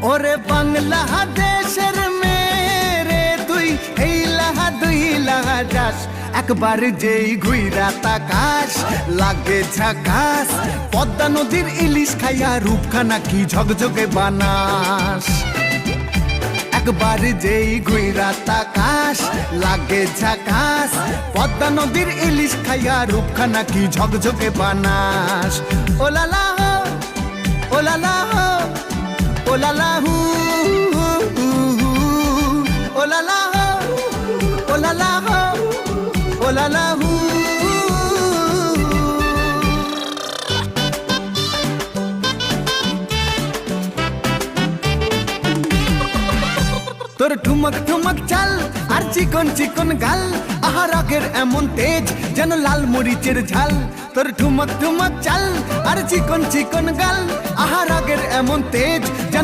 ওরে বাংলাদেশের মেরে তুই এই লাহা দুই লাহা যাস, একবার যেই ঘুইরা তাকাস লাগে ঝাকাস। পদ্মা নদীর ইলিশ খাইয়া রূপখানা কি ঝকঝকে বানাস। একবার যেই ঘুইরা তাকাস লাগে ঝাকাস। পদ্মা নদীর ইলিশ খাইয়া রূপখানা কি ঝকঝকে বানাস। ওলালা হো ওলালা হো ওলালা হু ওলালা হো ওলালা হো ওলালা হু। তোর ঠুমক ঠুমক চাল আর চিকন চিকন গাল, আহা রাগের এমন তেজ যেন লাল মরিচের ঝাল। তোর ঠুমক ঠুমক চাল আর চিকন চিকন গাল, আহা রাগের এমন তেজ যেন